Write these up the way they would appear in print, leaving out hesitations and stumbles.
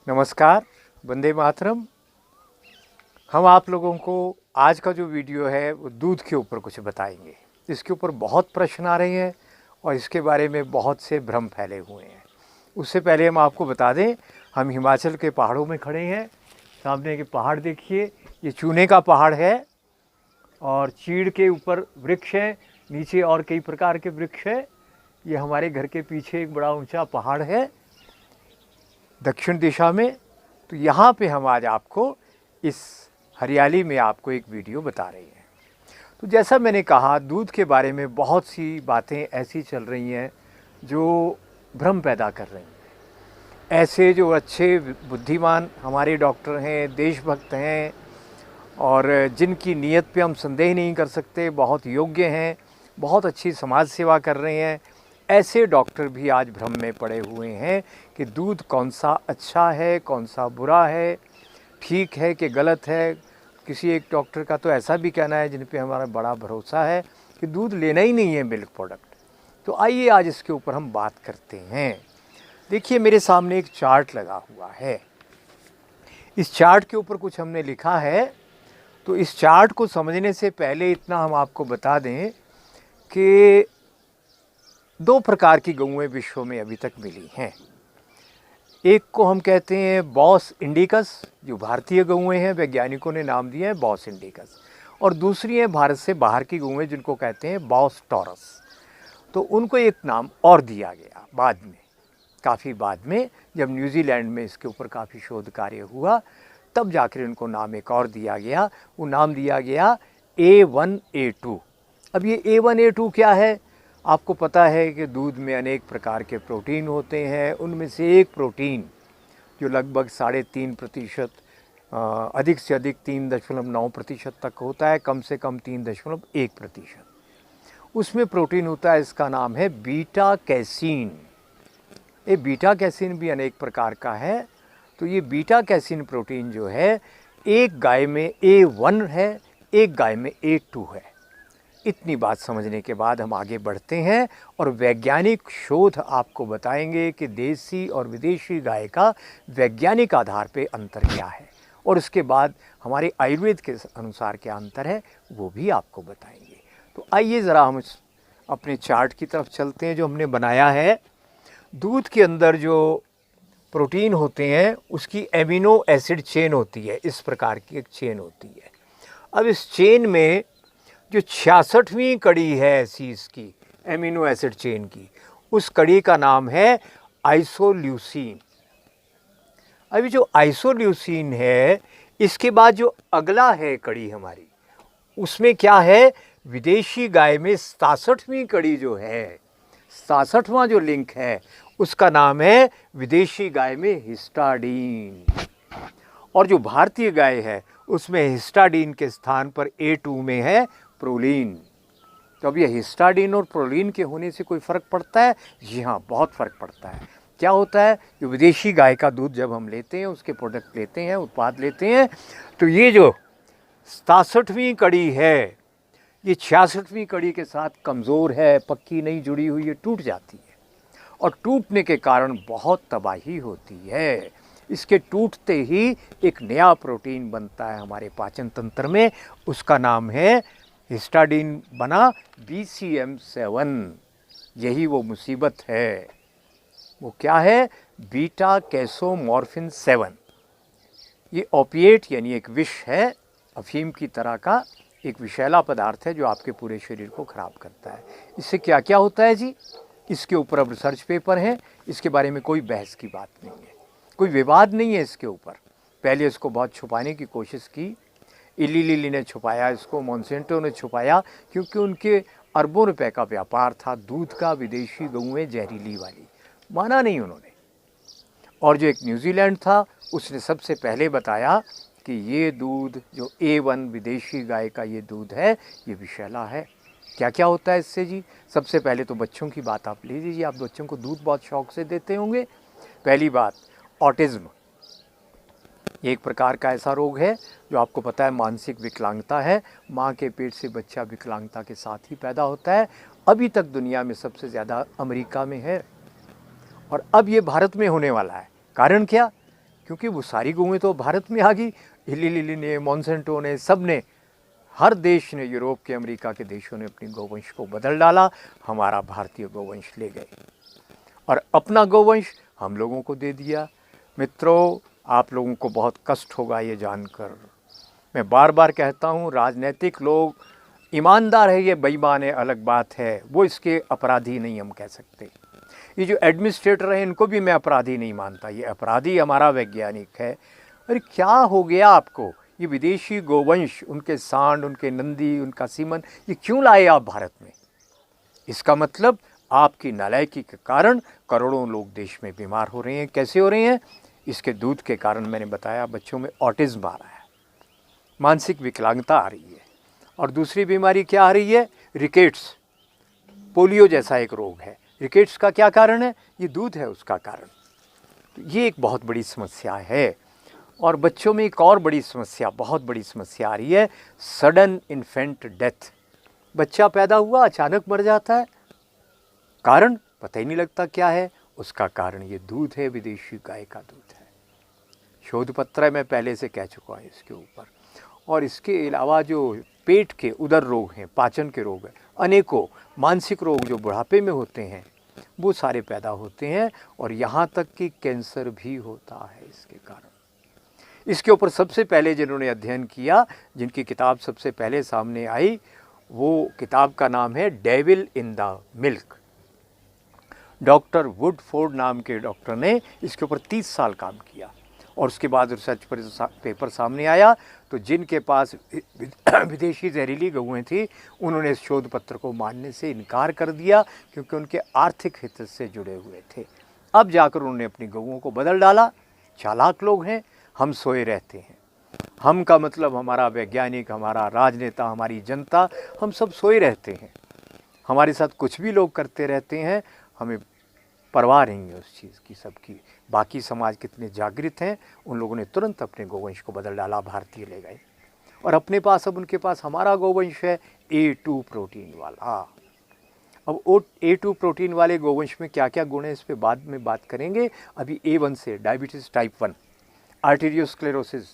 नमस्कार, वंदे मातरम। हम आप लोगों को आज का जो वीडियो है वो दूध के ऊपर कुछ बताएंगे। इसके ऊपर बहुत प्रश्न आ रहे हैं और इसके बारे में बहुत से भ्रम फैले हुए हैं। उससे पहले हम आपको बता दें, हम हिमाचल के पहाड़ों में खड़े हैं। सामने के पहाड़ देखिए, ये चूने का पहाड़ है और चीड़ के ऊपर वृक्ष हैं, नीचे और कई प्रकार के वृक्ष हैं। ये हमारे घर के पीछे एक बड़ा ऊंचा पहाड़ है दक्षिण दिशा में। तो यहाँ पे हम आज आपको इस हरियाली में आपको एक वीडियो बता रहे हैं। तो जैसा मैंने कहा, दूध के बारे में बहुत सी बातें ऐसी चल रही हैं जो भ्रम पैदा कर रही हैं। ऐसे जो अच्छे बुद्धिमान हमारे डॉक्टर हैं, देशभक्त हैं और जिनकी नीयत पे हम संदेह नहीं कर सकते, बहुत योग्य हैं, बहुत अच्छी समाज सेवा कर रहे हैं, ऐसे डॉक्टर भी आज भ्रम में पड़े हुए हैं कि दूध कौन सा अच्छा है, कौन सा बुरा है, ठीक है कि गलत है। किसी एक डॉक्टर का तो ऐसा भी कहना है, जिन पे हमारा बड़ा भरोसा है, कि दूध लेना ही नहीं है मिल्क प्रोडक्ट। तो आइए आज इसके ऊपर हम बात करते हैं। देखिए, मेरे सामने एक चार्ट लगा हुआ है। इस चार्ट के ऊपर कुछ हमने लिखा है। तो इस चार्ट को समझने से पहले इतना हम आपको बता दें कि दो प्रकार की गऊएं विश्व में अभी तक मिली हैं। एक को हम कहते हैं बॉस इंडिकस, जो भारतीय गऊएं हैं, वैज्ञानिकों ने नाम दिया है बॉस इंडिकस। और दूसरी है भारत से बाहर की गऊएं, जिनको कहते हैं बॉस टॉरस। तो उनको एक नाम और दिया गया बाद में, काफ़ी बाद में, जब न्यूजीलैंड में इसके ऊपर काफ़ी शोध कार्य हुआ, तब जाकर इनको नाम एक और दिया गया। वो नाम दिया गया A1 A2। अब ये A1 A2 क्या है? आपको पता है कि दूध में अनेक प्रकार के प्रोटीन होते हैं। उनमें से एक प्रोटीन जो लगभग 3.5%, अधिक से अधिक 3.9% तक होता है, कम से कम 3.1%, उसमें प्रोटीन होता है। इसका नाम है बीटा कैसीन। ये बीटा कैसीन भी अनेक प्रकार का है। तो ये बीटा कैसीन प्रोटीन जो है, एक गाय में A1 है, एक गाय में A2 है। इतनी बात समझने के बाद हम आगे बढ़ते हैं और वैज्ञानिक शोध आपको बताएंगे कि देसी और विदेशी गाय का वैज्ञानिक आधार पे अंतर क्या है, और उसके बाद हमारे आयुर्वेद के अनुसार क्या अंतर है वो भी आपको बताएंगे। तो आइए ज़रा हम अपने चार्ट की तरफ चलते हैं जो हमने बनाया है। दूध के अंदर जो प्रोटीन होते हैं उसकी एमिनो एसिड चेन होती है, इस प्रकार की एक चेन होती है। अब इस चेन में जो 66वीं कड़ी है ऐसी इसकी एमिनो एसिड चेन की, उस कड़ी का नाम है आइसोल्यूसिन। अभी जो आइसोल्यूसिन है, इसके बाद जो अगला है कड़ी हमारी, उसमें क्या है, विदेशी गाय में 67वीं कड़ी जो है, 67वां जो लिंक है, उसका नाम है विदेशी गाय में हिस्टाडीन। और जो भारतीय गाय है उसमें हिस्टाडीन के स्थान पर A2 में है प्रोलीन। तो अब ये हिस्टाडीन और प्रोलीन के होने से कोई फ़र्क पड़ता है? जी हाँ, बहुत फ़र्क पड़ता है। क्या होता है, जो विदेशी गाय का दूध जब हम लेते हैं, उसके प्रोडक्ट लेते हैं, उत्पाद लेते हैं, तो ये जो 67वीं कड़ी है, ये 66वीं कड़ी के साथ कमज़ोर है, पक्की नहीं जुड़ी हुई, ये टूट जाती है। और टूटने के कारण बहुत तबाही होती है। इसके टूटते ही एक नया प्रोटीन बनता है हमारे पाचन तंत्र में, उसका नाम है हिस्टाडीन बना BCM7। यही वो मुसीबत है। वो क्या है? बीटा कैसोमॉर्फिन 7। ये ओपिएट यानी एक विष है, अफीम की तरह का एक विषैला पदार्थ है जो आपके पूरे शरीर को ख़राब करता है। इससे क्या क्या होता है जी? इसके ऊपर अब रिसर्च पेपर हैं, इसके बारे में कोई बहस की बात नहीं है, कोई विवाद नहीं है इसके ऊपर। पहले इसको बहुत छुपाने की कोशिश की, इली लिली ने छुपाया इसको, मोन्सेंटो ने छुपाया, क्योंकि उनके अरबों रुपए का व्यापार था दूध का, विदेशी गऊएं जहरीली वाली। माना नहीं उन्होंने। और जो एक न्यूजीलैंड था, उसने सबसे पहले बताया कि ये दूध जो A1 विदेशी गाय का ये दूध है, ये विषैला है। क्या क्या होता है इससे जी? सबसे पहले तो बच्चों की बात आप ले लीजिए। आप बच्चों को दूध बहुत शौक से देते होंगे। पहली बात, ऑटिज्म, एक प्रकार का ऐसा रोग है जो आपको पता है मानसिक विकलांगता है। माँ के पेट से बच्चा विकलांगता के साथ ही पैदा होता है। अभी तक दुनिया में सबसे ज़्यादा अमेरिका में है और अब ये भारत में होने वाला है। कारण क्या? क्योंकि वो सारी गौएँ तो भारत में आ गई। हिली लिली ने, मॉन्सेंटो ने, सब ने, हर देश ने, यूरोप के, अमेरिका के देशों ने अपनी गौवंश को बदल डाला, हमारा भारतीय गौवंश ले गए और अपना गौवंश हम लोगों को दे दिया। मित्रों, आप लोगों को बहुत कष्ट होगा ये जानकर। मैं बार बार कहता हूँ, राजनीतिक लोग ईमानदार है, ये बेईमान है अलग बात है, वो इसके अपराधी नहीं हम कह सकते। ये जो एडमिनिस्ट्रेटर हैं इनको भी मैं अपराधी नहीं मानता, ये अपराधी हमारा वैज्ञानिक है। अरे क्या हो गया आपको? ये विदेशी गोवंश, उनके सांड, उनके नंदी, उनका सीमन, ये क्यों लाए आप भारत में? इसका मतलब आपकी नालायकी के कारण करोड़ों लोग देश में बीमार हो रहे हैं। कैसे हो रहे हैं? इसके दूध के कारण। मैंने बताया, बच्चों में ऑटिज्म आ रहा है, मानसिक विकलांगता आ रही है, और दूसरी बीमारी क्या आ रही है? रिकेट्स, पोलियो जैसा एक रोग है। रिकेट्स का क्या कारण है? ये दूध है उसका कारण। तो ये एक बहुत बड़ी समस्या है। और बच्चों में एक और बड़ी समस्या, बहुत बड़ी समस्या आ रही है, सडन इन्फेंट डेथ। बच्चा पैदा हुआ, अचानक मर जाता है, कारण पता ही नहीं लगता क्या है। उसका कारण ये दूध है, विदेशी गाय का दूध है। शोध पत्र मैं पहले से कह चुका हूँ इसके ऊपर। और इसके अलावा जो पेट के उदर रोग हैं, पाचन के रोग हैं, अनेकों मानसिक रोग जो बुढ़ापे में होते हैं, वो सारे पैदा होते हैं, और यहाँ तक कि कैंसर भी होता है इसके कारण। इसके ऊपर सबसे पहले जिन्होंने अध्ययन किया, जिनकी किताब सबसे पहले सामने आई, वो किताब का नाम है devil in the milk. Doctor Woodford नाम के डॉक्टर ने इसके ऊपर 30 साल काम किया, और उसके बाद रिसर्च पेपर सामने आया। तो जिनके पास विदेशी जहरीली गौएँ थी, उन्होंने इस शोध पत्र को मानने से इनकार कर दिया, क्योंकि उनके आर्थिक हित से जुड़े हुए थे। अब जाकर उन्होंने अपनी गौओं को बदल डाला। चालाक लोग हैं। हम सोए रहते हैं। हम का मतलब हमारा वैज्ञानिक, हमारा राजनेता, हमारी जनता, हम सब सोए रहते हैं। हमारे साथ कुछ भी लोग करते रहते हैं, हमें परवाह नहीं है उस चीज़ की सबकी। बाकी समाज कितने जागृत हैं, उन लोगों ने तुरंत अपने गोवंश को बदल डाला, भारतीय ले गए, और अपने पास अब उनके पास हमारा गोवंश है A2 प्रोटीन वाला। अब A2 प्रोटीन वाले गोवंश में क्या क्या गुण है, इस पर बाद में बात करेंगे। अभी A1 से डायबिटीज़ टाइप 1, आर्टेरियोस्क्लेरोसिस,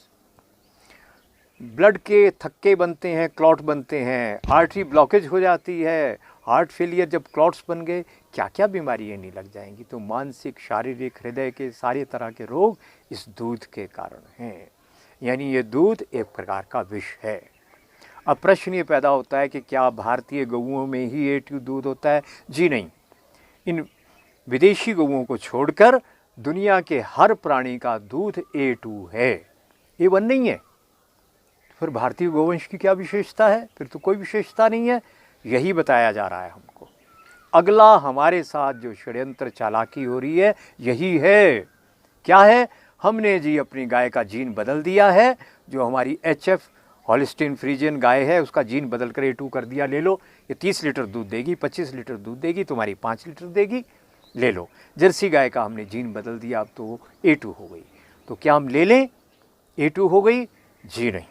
ब्लड के थक्के बनते हैं, क्लॉट बनते हैं, आर्टरी ब्लॉकेज हो जाती है, हार्ट फेलियर, जब क्लॉट्स बन गए, क्या क्या बीमारियाँ नहीं लग जाएंगी। तो मानसिक, शारीरिक, हृदय के सारे तरह के रोग इस दूध के कारण हैं। यानी ये दूध एक प्रकार का विष है। अब प्रश्न ये पैदा होता है कि क्या भारतीय गौओं में ही A2 दूध होता है? जी नहीं। इन विदेशी गौओं को छोड़कर दुनिया के हर प्राणी का दूध A2 है, A1 नहीं है। फिर भारतीय गोवंश की क्या विशेषता है? फिर तो कोई विशेषता नहीं है। यही बताया जा रहा है हमको। अगला हमारे साथ जो षड्यंत्र चालाकी हो रही है, यही है। क्या है? हमने जी अपनी गाय का जीन बदल दिया है। जो हमारी HF हॉलिस्टीन फ्रीजियन गाय है, उसका जीन बदल कर A2 कर दिया। ले लो, ये 30 लीटर दूध देगी, 25 लीटर दूध देगी, तुम्हारी 5 लीटर देगी, ले लो। जर्सी गाय का हमने जीन बदल दिया, अब तो वो A2 हो गई। तो क्या हम ले लें? A2 हो गई? जी नहीं।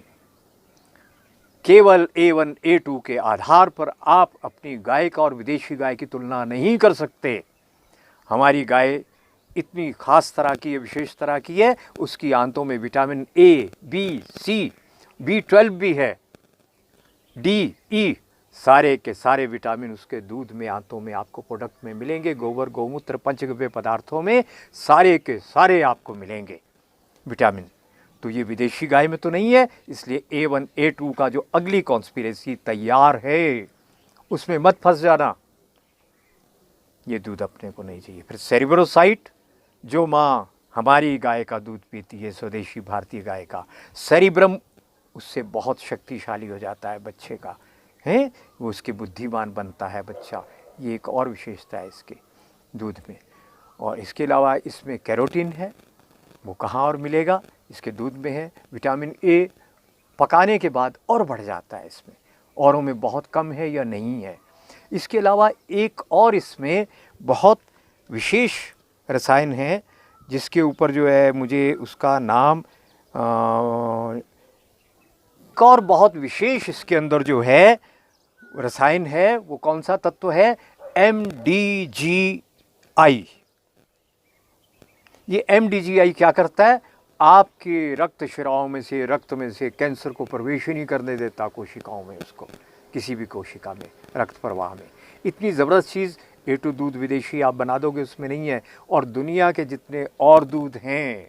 केवल A1 A2 के आधार पर आप अपनी गाय का और विदेशी गाय की तुलना नहीं कर सकते। हमारी गाय इतनी खास तरह की, विशेष तरह की है, उसकी आंतों में vitamin A, B, C, B12 भी है, D, E, सारे के सारे विटामिन उसके दूध में, आंतों में आपको प्रोडक्ट में मिलेंगे। गोबर, गौमूत्र, पंचगव्य पदार्थों में सारे के सारे आपको मिलेंगे विटामिन। तो ये विदेशी गाय में तो नहीं है। इसलिए A1 A2 का जो अगली कॉन्स्पिरेसी तैयार है, उसमें मत फंस जाना। ये दूध अपने को नहीं चाहिए। फिर सेरिब्रोसाइट, जो माँ हमारी गाय का दूध पीती है, स्वदेशी भारतीय गाय का, सेरिब्रम उससे बहुत शक्तिशाली हो जाता है बच्चे का, है वो उसके बुद्धिमान बनता है बच्चा। ये एक और विशेषता है इसके दूध में। और इसके अलावा इसमें कैरोटीन है, वो कहाँ और मिलेगा? इसके दूध में है। विटामिन A पकाने के बाद और बढ़ जाता है इसमें, औरों में बहुत कम है या नहीं है। इसके अलावा एक और इसमें बहुत विशेष रसायन है, जिसके ऊपर जो है मुझे उसका नाम एक और बहुत विशेष इसके अंदर जो है रसायन है, वो कौन सा तत्व है? MDGI। ये MDGI क्या करता है? आपके रक्त शिराओं में से, रक्त में से कैंसर को प्रवेश ही नहीं करने देता कोशिकाओं में, उसको किसी भी कोशिका में, रक्त प्रवाह में। इतनी ज़बरदस्त चीज़ A2 दूध विदेशी आप बना दोगे उसमें नहीं है। और दुनिया के जितने और दूध हैं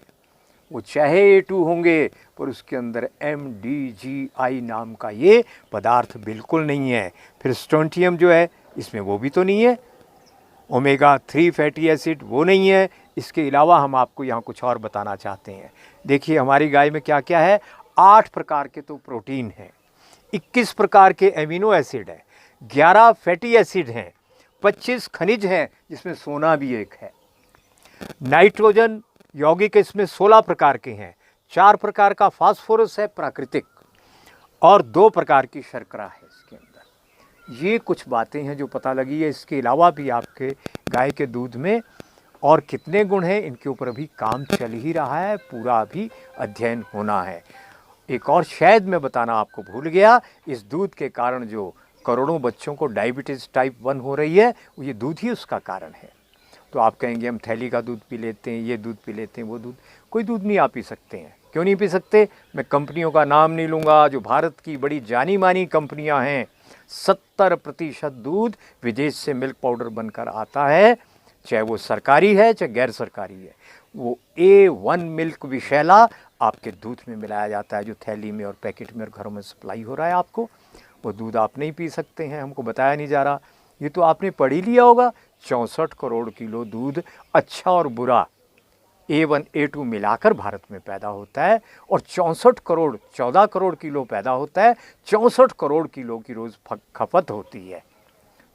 वो चाहे A2 होंगे, पर उसके अंदर MDGI नाम का ये पदार्थ बिल्कुल नहीं है। फिर स्ट्रोंटियम जो है इसमें वो भी तो नहीं है, ओमेगा 3 फैटी एसिड वो नहीं है। इसके अलावा हम आपको यहाँ कुछ और बताना चाहते हैं। देखिए हमारी गाय में क्या क्या है, 8 प्रकार के तो प्रोटीन हैं, 21 प्रकार के एमिनो एसिड हैं, 11 फैटी एसिड हैं, 25 खनिज हैं जिसमें सोना भी एक है, नाइट्रोजन यौगिक इसमें 16 प्रकार के हैं, 4 प्रकार का फास्फोरस है प्राकृतिक, और 2 प्रकार की शर्करा है इसके अंदर। ये कुछ बातें हैं जो पता लगी है। इसके अलावा भी आपके गाय के दूध में और कितने गुण हैं इनके ऊपर अभी काम चल ही रहा है, पूरा अभी अध्ययन होना है। एक और शायद मैं बताना आपको भूल गया, इस दूध के कारण जो करोड़ों बच्चों को डायबिटीज़ टाइप 1 हो रही है, ये दूध ही उसका कारण है। तो आप कहेंगे हम थैली का दूध पी लेते हैं, ये दूध पी लेते हैं, वो दूध, कोई दूध नहीं आप पी सकते हैं। क्यों नहीं पी सकते? मैं कंपनियों का नाम नहीं लूँगा, जो भारत की बड़ी जानी मानी कंपनियां हैं। 70% दूध विदेश से मिल्क पाउडर बनकर आता है, चाहे वो सरकारी है चाहे गैर सरकारी है। वो A1 मिल्क विशैला आपके दूध में मिलाया जाता है, जो थैली में और पैकेट में और घरों में सप्लाई हो रहा है आपको। वो दूध आप नहीं पी सकते हैं, हमको बताया नहीं जा रहा। ये तो आपने पढ़ ही लिया होगा, 64 करोड़ किलो दूध अच्छा और बुरा A1 A2 मिलाकर भारत में पैदा होता है, और 14 करोड़ किलो पैदा होता है, 64 करोड़ किलो की रोज़ खपत होती है।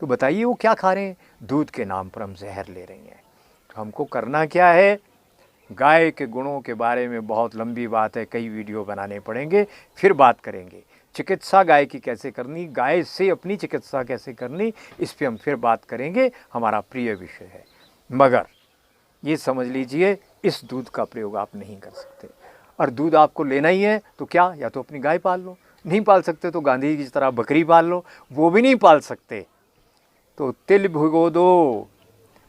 तो बताइए वो क्या खा रहे हैं? दूध के नाम पर हम जहर ले रहे हैं। तो हमको करना क्या है? गाय के गुणों के बारे में बहुत लंबी बात है, कई वीडियो बनाने पड़ेंगे, फिर बात करेंगे। चिकित्सा गाय की कैसे करनी, गाय से अपनी चिकित्सा कैसे करनी, इस पे हम फिर बात करेंगे, हमारा प्रिय विषय है। मगर ये समझ लीजिए, इस दूध का प्रयोग आप नहीं कर सकते। और दूध आपको लेना ही है तो क्या, या तो अपनी गाय पाल लो, नहीं पाल सकते तो गांधी जी की तरह बकरी पाल लो, वो भी नहीं पाल सकते तो तिल भिगो दो,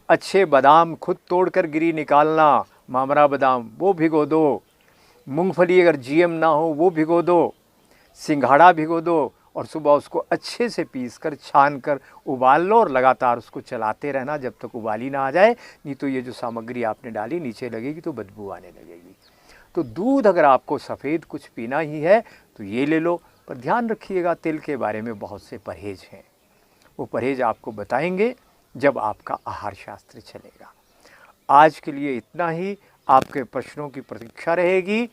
अच्छे बादाम खुद तोड़कर गिरी निकालना, मामरा बादाम वो भिगो दो, मूंगफली अगर GM ना हो वो भिगो दो, सिंघाड़ा भिगो दो, और सुबह उसको अच्छे से पीसकर छान कर उबाल लो, और लगातार उसको चलाते रहना जब तक उबाली ना आ जाए। नहीं तो ये जो सामग्री आपने डाली नीचे लगेगी तो बदबू आने लगेगी। तो दूध अगर आपको सफ़ेद कुछ पीना ही है तो ये ले लो, पर ध्यान रखिएगा तिल के बारे में बहुत से परहेज हैं, वो परहेज आपको बताएंगे जब आपका आहार शास्त्र चलेगा। आज के लिए इतना ही। आपके प्रश्नों की प्रतीक्षा रहेगी।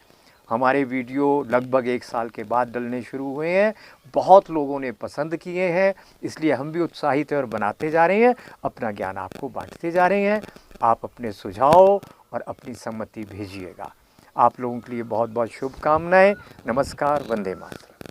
हमारे वीडियो लगभग 1 साल के बाद डलने शुरू हुए हैं, बहुत लोगों ने पसंद किए हैं, इसलिए हम भी उत्साहित हैं और बनाते जा रहे हैं, अपना ज्ञान आपको बांटते जा रहे हैं। आप अपने सुझाव और अपनी सम्मति भेजिएगा। आप लोगों के लिए बहुत बहुत शुभकामनाएं। नमस्कार, वंदे मातरम।